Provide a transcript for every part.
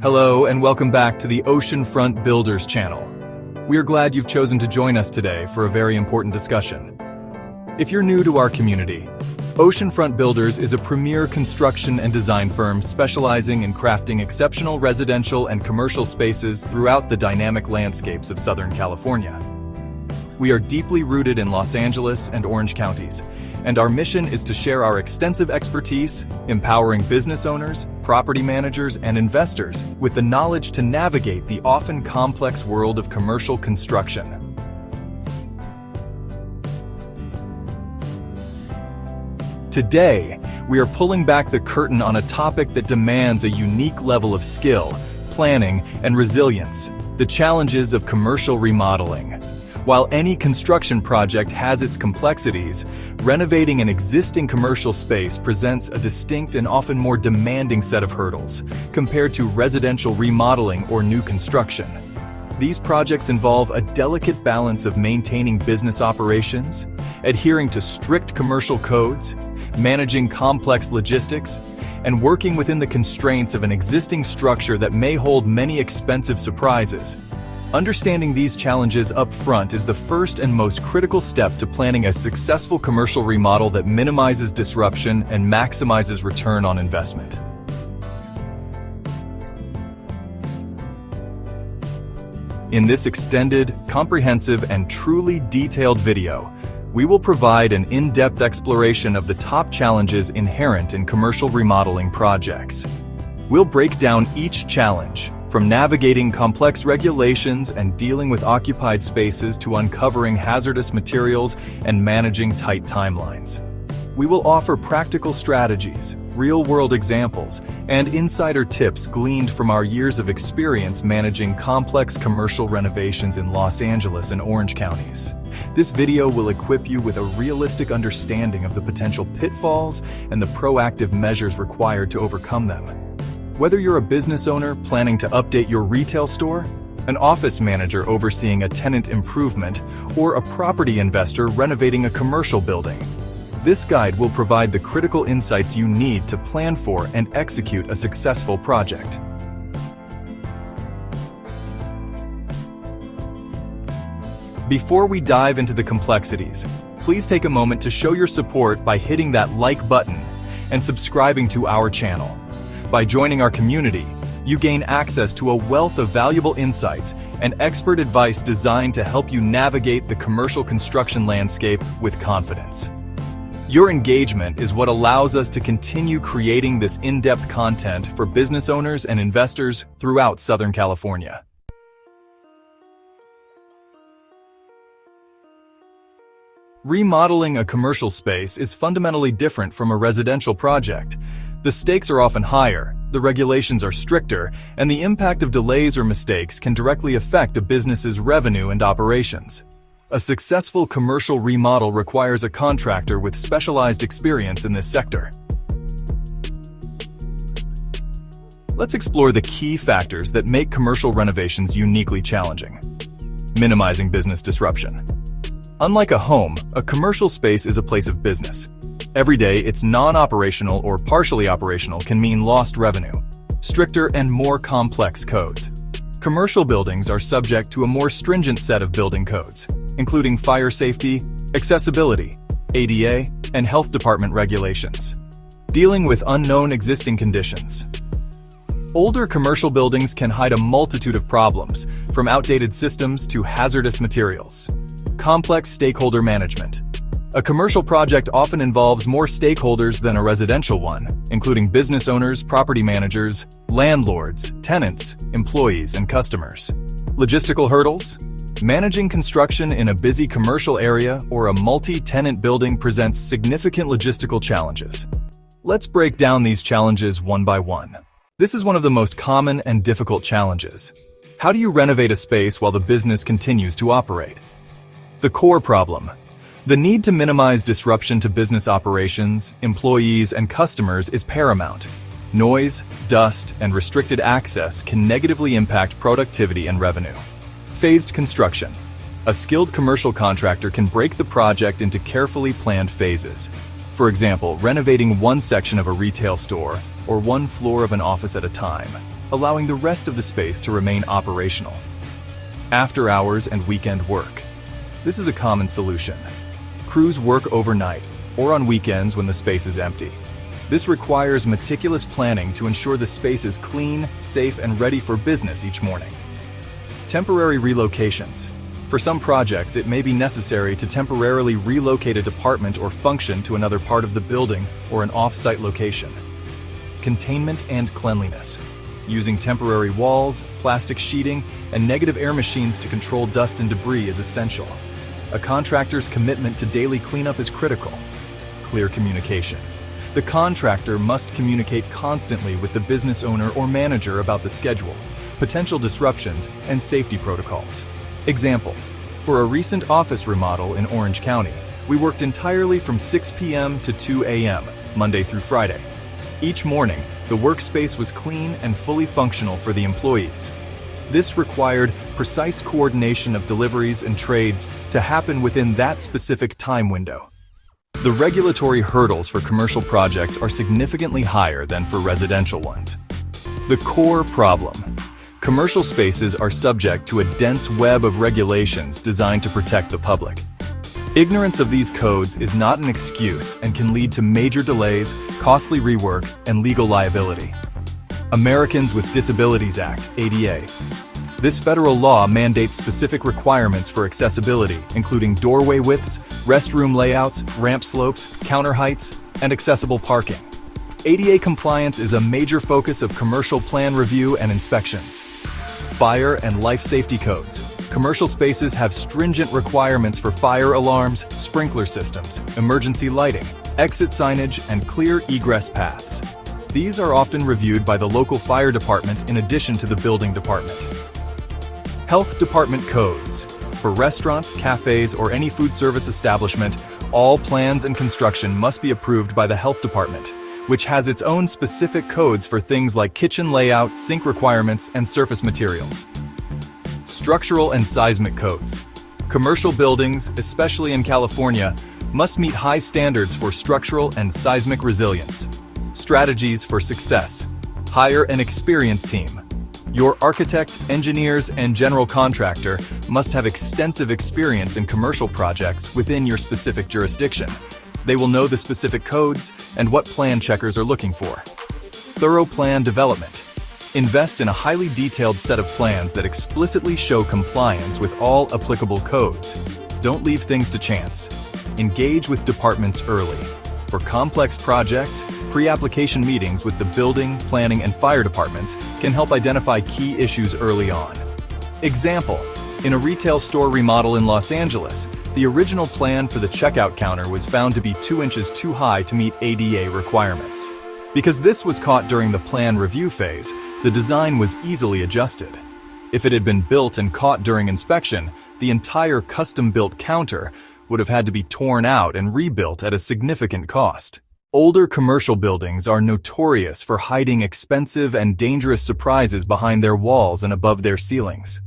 Hello and welcome back to the Oceanfront Builders channel. We are glad you've chosen to join us today for a very important discussion. If you're new to our community, Oceanfront Builders is a premier construction and design firm specializing in crafting exceptional residential and commercial spaces throughout the dynamic landscapes of Southern California. We are deeply rooted in Los Angeles and Orange counties, and our mission is to share our extensive expertise, empowering business owners, property managers, and investors with the knowledge to navigate the often complex world of commercial construction. Today, we are pulling back the curtain on a topic that demands a unique level of skill, planning, and resilience: the challenges of commercial remodeling. While any construction project has its complexities, renovating an existing commercial space presents a distinct and often more demanding set of hurdles compared to residential remodeling or new construction. These projects involve a delicate balance of maintaining business operations, adhering to strict commercial codes, managing complex logistics, and working within the constraints of an existing structure that may hold many expensive surprises. Understanding these challenges up front is the first and most critical step to planning a successful commercial remodel that minimizes disruption and maximizes return on investment. In this extended, comprehensive, and truly detailed video, we will provide an in-depth exploration of the top challenges inherent in commercial remodeling projects. We'll break down each challenge, from navigating complex regulations and dealing with occupied spaces to uncovering hazardous materials and managing tight timelines. We will offer practical strategies, real-world examples, and insider tips gleaned from our years of experience managing complex commercial renovations in Los Angeles and Orange counties. This video will equip you with a realistic understanding of the potential pitfalls and the proactive measures required to overcome them. Whether you're a business owner planning to update your retail store, an office manager overseeing a tenant improvement, or a property investor renovating a commercial building, this guide will provide the critical insights you need to plan for and execute a successful project. Before we dive into the complexities, please take a moment to show your support by hitting that like button and subscribing to our channel. By joining our community, you gain access to a wealth of valuable insights and expert advice designed to help you navigate the commercial construction landscape with confidence. Your engagement is what allows us to continue creating this in-depth content for business owners and investors throughout Southern California. Remodeling a commercial space is fundamentally different from a residential project. The stakes are often higher, the regulations are stricter, and the impact of delays or mistakes can directly affect a business's revenue and operations. A successful commercial remodel requires a contractor with specialized experience in this sector. Let's explore the key factors that make commercial renovations uniquely challenging. Minimizing business disruption. Unlike a home, a commercial space is a place of business. Every day, its non-operational or partially operational can mean lost revenue, stricter and more complex codes. Commercial buildings are subject to a more stringent set of building codes, including fire safety, accessibility, ADA, and health department regulations. Dealing with unknown existing conditions. Older commercial buildings can hide a multitude of problems, from outdated systems to hazardous materials. Complex stakeholder management. A commercial project often involves more stakeholders than a residential one, including business owners, property managers, landlords, tenants, employees, and customers. Logistical hurdles. Managing construction in a busy commercial area or a multi-tenant building presents significant logistical challenges. Let's break down these challenges one by one. This is one of the most common and difficult challenges. How do you renovate a space while the business continues to operate? The core problem. The need to minimize disruption to business operations, employees, and customers is paramount. Noise, dust, and restricted access can negatively impact productivity and revenue. Phased construction. A skilled commercial contractor can break the project into carefully planned phases. For example, renovating one section of a retail store or one floor of an office at a time. allowing the rest of the space to remain operational. After hours and weekend work. This is a common solution. Crews work overnight or on weekends when the space is empty. This requires meticulous planning to ensure the space is clean, safe, and ready for business each morning. Temporary relocations. For some projects, it may be necessary to temporarily relocate a department or function to another part of the building or an off-site location. Containment and cleanliness. Using temporary walls, plastic sheeting, and negative air machines to control dust and debris is essential. A contractor's commitment to daily cleanup is critical. Clear communication. The contractor must communicate constantly with the business owner or manager about the schedule, potential disruptions, and safety protocols. Example, for a recent office remodel in Orange County, we worked entirely from 6 p.m. to 2 a.m., Monday through Friday. Each morning, the workspace was clean and fully functional for the employees. This required precise coordination of deliveries and trades to happen within that specific time window. The regulatory hurdles for commercial projects are significantly higher than for residential ones. The core problem. Commercial spaces are subject to a dense web of regulations designed to protect the public. Ignorance of these codes is not an excuse and can lead to major delays, costly rework, and legal liability. Americans with Disabilities Act, ADA. This federal law mandates specific requirements for accessibility, including doorway widths, restroom layouts, ramp slopes, counter heights, and accessible parking. ADA compliance is a major focus of commercial plan review and inspections. Fire and life safety codes. Commercial spaces have stringent requirements for fire alarms, sprinkler systems, emergency lighting, exit signage, and clear egress paths. These are often reviewed by the local fire department in addition to the building department. Health department codes. For restaurants, cafes, or any food service establishment, all plans and construction must be approved by the health department, which has its own specific codes for things like kitchen layout, sink requirements, and surface materials. Structural and seismic codes. Commercial buildings, especially in California, must meet high standards for structural and seismic resilience. Strategies for success. Hire an experienced team. Your architect, engineers, and general contractor must have extensive experience in commercial projects within your specific jurisdiction. They will know the specific codes and what plan checkers are looking for. Thorough plan development. Invest in a highly detailed set of plans that explicitly show compliance with all applicable codes. Don't leave things to chance. Engage with departments early. For complex projects, pre-application meetings with the building, planning, and fire departments can help identify key issues early on. Example, in a retail store remodel in Los Angeles, the original plan for the checkout counter was found to be 2 inches too high to meet ADA requirements. Because this was caught during the plan review phase, the design was easily adjusted. If it had been built and caught during inspection, the entire custom-built counter would have had to be torn out and rebuilt at a significant cost. Older commercial buildings are notorious for hiding expensive and dangerous surprises behind their walls and above their ceilings.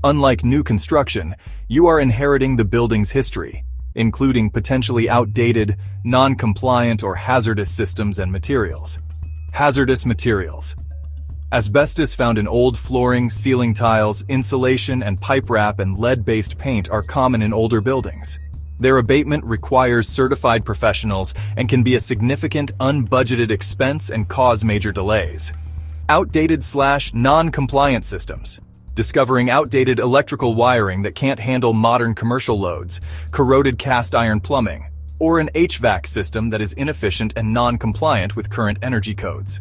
Unlike new construction, you are inheriting the building's history, including potentially outdated, non-compliant, or hazardous systems and materials. Hazardous materials. Asbestos found in old flooring, ceiling tiles, insulation, and pipe wrap and lead-based paint are common in older buildings. Their abatement requires certified professionals and can be a significant unbudgeted expense and cause major delays. Outdated/non-compliant systems. Discovering outdated electrical wiring that can't handle modern commercial loads, corroded cast iron plumbing, or an HVAC system that is inefficient and non-compliant with current energy codes.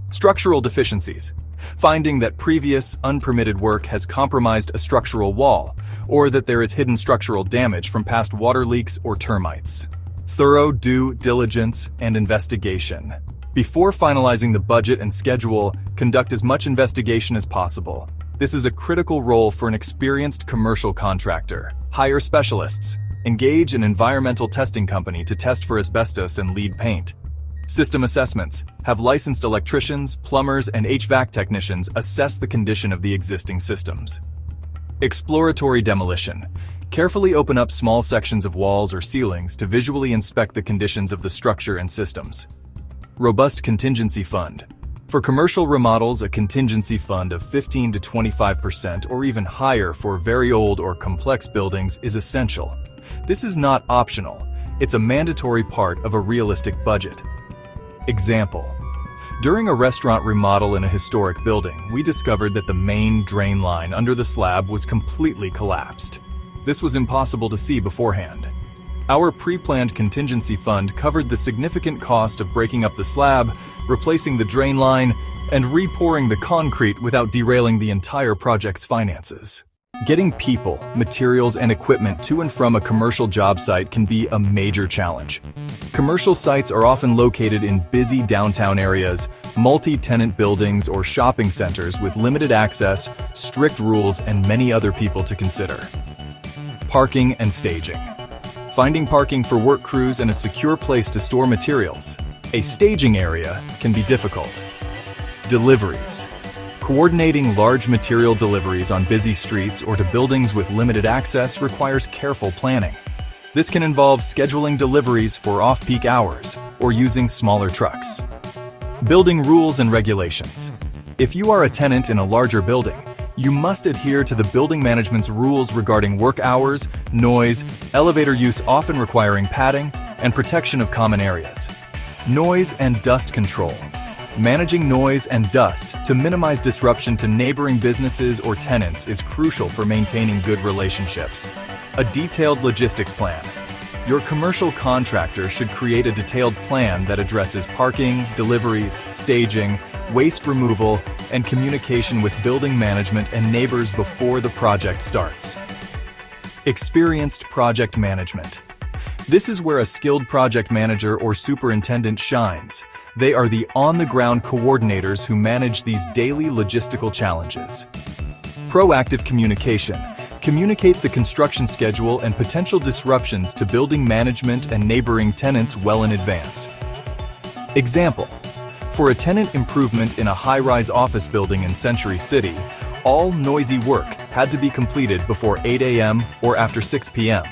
Structural deficiencies. Finding that previous, unpermitted work has compromised a structural wall, or that there is hidden structural damage from past water leaks or termites. Thorough due diligence and investigation. Before finalizing the budget and schedule, conduct as much investigation as possible. This is a critical role for an experienced commercial contractor. Hire specialists. Engage an environmental testing company to test for asbestos and lead paint. System assessments. Have licensed electricians, plumbers, and HVAC technicians assess the condition of the existing systems. Exploratory demolition. Carefully open up small sections of walls or ceilings to visually inspect the conditions of the structure and systems. Robust contingency fund. For commercial remodels, a contingency fund of 15 to 25% or even higher for very old or complex buildings is essential. This is not optional. It's a mandatory part of a realistic budget. Example: during a restaurant remodel in a historic building, we discovered that the main drain line under the slab was completely collapsed. This was impossible to see beforehand. Our pre-planned contingency fund covered the significant cost of breaking up the slab, replacing the drain line, and repouring the concrete without derailing the entire project's finances. Getting people, materials, and equipment to and from a commercial job site can be a major challenge. Commercial sites are often located in busy downtown areas, multi-tenant buildings, or shopping centers with limited access, strict rules, and many other people to consider. Parking and staging. Finding parking for work crews and a secure place to store materials. A staging area can be difficult. Deliveries. Coordinating large material deliveries on busy streets or to buildings with limited access requires careful planning. This can involve scheduling deliveries for off-peak hours or using smaller trucks. Building rules and regulations. If you are a tenant in a larger building, you must adhere to the building management's rules regarding work hours, noise, elevator use often requiring padding, and protection of common areas. Noise and dust control. Managing noise and dust to minimize disruption to neighboring businesses or tenants is crucial for maintaining good relationships. A detailed logistics plan. Your commercial contractor should create a detailed plan that addresses parking, deliveries, staging, waste removal, and communication with building management and neighbors before the project starts. Experienced project management. This is where a skilled project manager or superintendent shines. They are the on-the-ground coordinators who manage these daily logistical challenges. Proactive communication. Communicate the construction schedule and potential disruptions to building management and neighboring tenants well in advance. Example: for a tenant improvement in a high-rise office building in Century City, all noisy work had to be completed before 8 a.m. or after 6 p.m.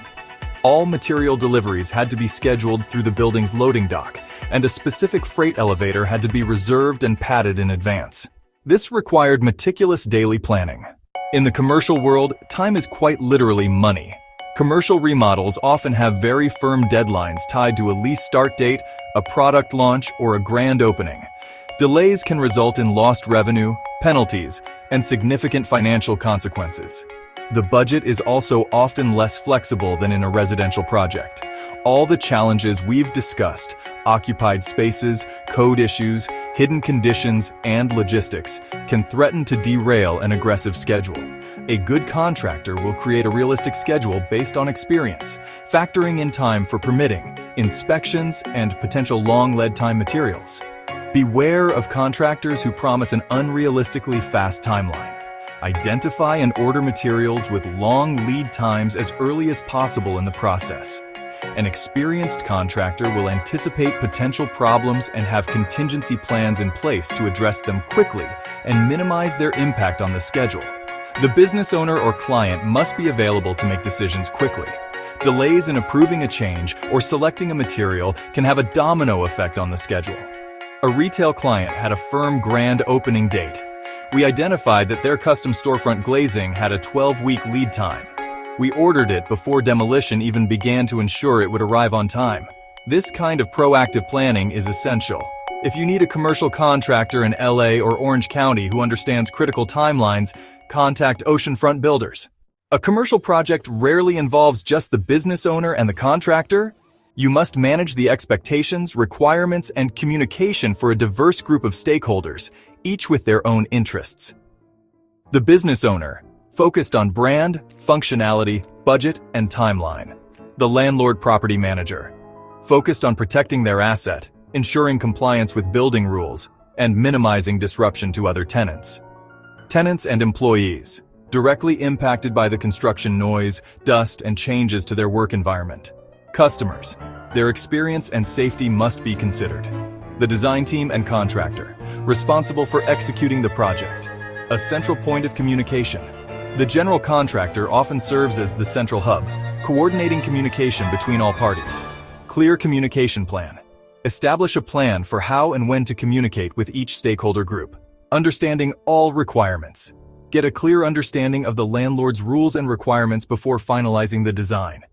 All material deliveries had to be scheduled through the building's loading dock, and a specific freight elevator had to be reserved and padded in advance. This required meticulous daily planning. In the commercial world, time is quite literally money. Commercial remodels often have very firm deadlines tied to a lease start date, a product launch, or a grand opening. Delays can result in lost revenue, penalties, and significant financial consequences. The budget is also often less flexible than in a residential project. All the challenges we've discussed, occupied spaces, code issues, hidden conditions, and logistics, can threaten to derail an aggressive schedule. A good contractor will create a realistic schedule based on experience, factoring in time for permitting, inspections, and potential long lead time materials. Beware of contractors who promise an unrealistically fast timeline. Identify and order materials with long lead times as early as possible in the process. An experienced contractor will anticipate potential problems and have contingency plans in place to address them quickly and minimize their impact on the schedule. The business owner or client must be available to make decisions quickly. Delays in approving a change or selecting a material can have a domino effect on the schedule. A retail client had a firm grand opening date. We identified that their custom storefront glazing had a 12-week lead time. We ordered it before demolition even began to ensure it would arrive on time. This kind of proactive planning is essential. If you need a commercial contractor in LA or Orange County who understands critical timelines, contact Oceanfront Builders. A commercial project rarely involves just the business owner and the contractor. You must manage the expectations, requirements, and communication for a diverse group of stakeholders, each with their own interests. The business owner, focused on brand, functionality, budget, and timeline. The landlord property manager, focused on protecting their asset, ensuring compliance with building rules, and minimizing disruption to other tenants. Tenants and employees, directly impacted by the construction noise, dust, and changes to their work environment. Customers, their experience and safety must be considered. The design team and contractor, responsible for executing the project. A central point of communication. The general contractor often serves as the central hub, coordinating communication between all parties. Clear communication plan. Establish a plan for how and when to communicate with each stakeholder group. Understanding all requirements. Get a clear understanding of the landlord's rules and requirements before finalizing the design.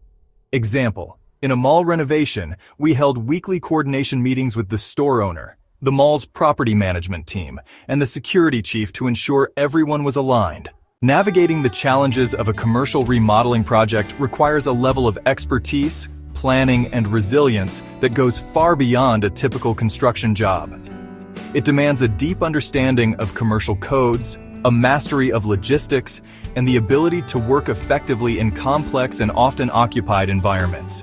Example, in a mall renovation, we held weekly coordination meetings with the store owner, the mall's property management team, and the security chief to ensure everyone was aligned. Navigating the challenges of a commercial remodeling project requires a level of expertise, planning, and resilience that goes far beyond a typical construction job. It demands a deep understanding of commercial codes, a mastery of logistics, and the ability to work effectively in complex and often occupied environments.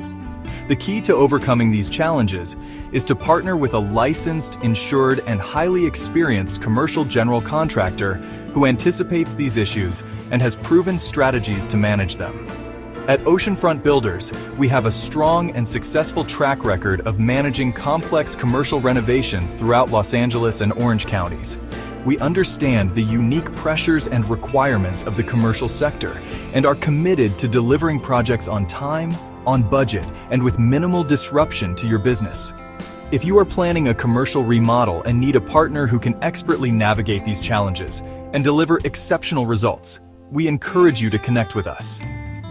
The key to overcoming these challenges is to partner with a licensed, insured, and highly experienced commercial general contractor who anticipates these issues and has proven strategies to manage them. At Oceanfront Builders, we have a strong and successful track record of managing complex commercial renovations throughout Los Angeles and Orange counties. We understand the unique pressures and requirements of the commercial sector and are committed to delivering projects on time, on budget, and with minimal disruption to your business. If you are planning a commercial remodel and need a partner who can expertly navigate these challenges and deliver exceptional results, we encourage you to connect with us.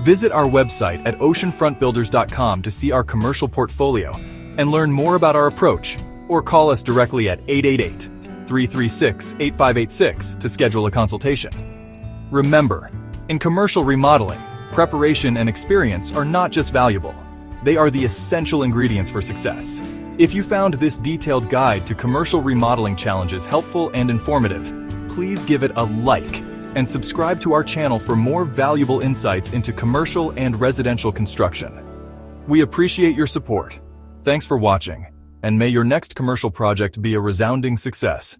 Visit our website at oceanfrontbuilders.com to see our commercial portfolio and learn more about our approach, or call us directly at 888-336-8586 to schedule a consultation. Remember, in commercial remodeling, preparation and experience are not just valuable, they are the essential ingredients for success. If you found this detailed guide to commercial remodeling challenges helpful and informative, please give it a like and subscribe to our channel for more valuable insights into commercial and residential construction. We appreciate your support. Thanks for watching, and may your next commercial project be a resounding success.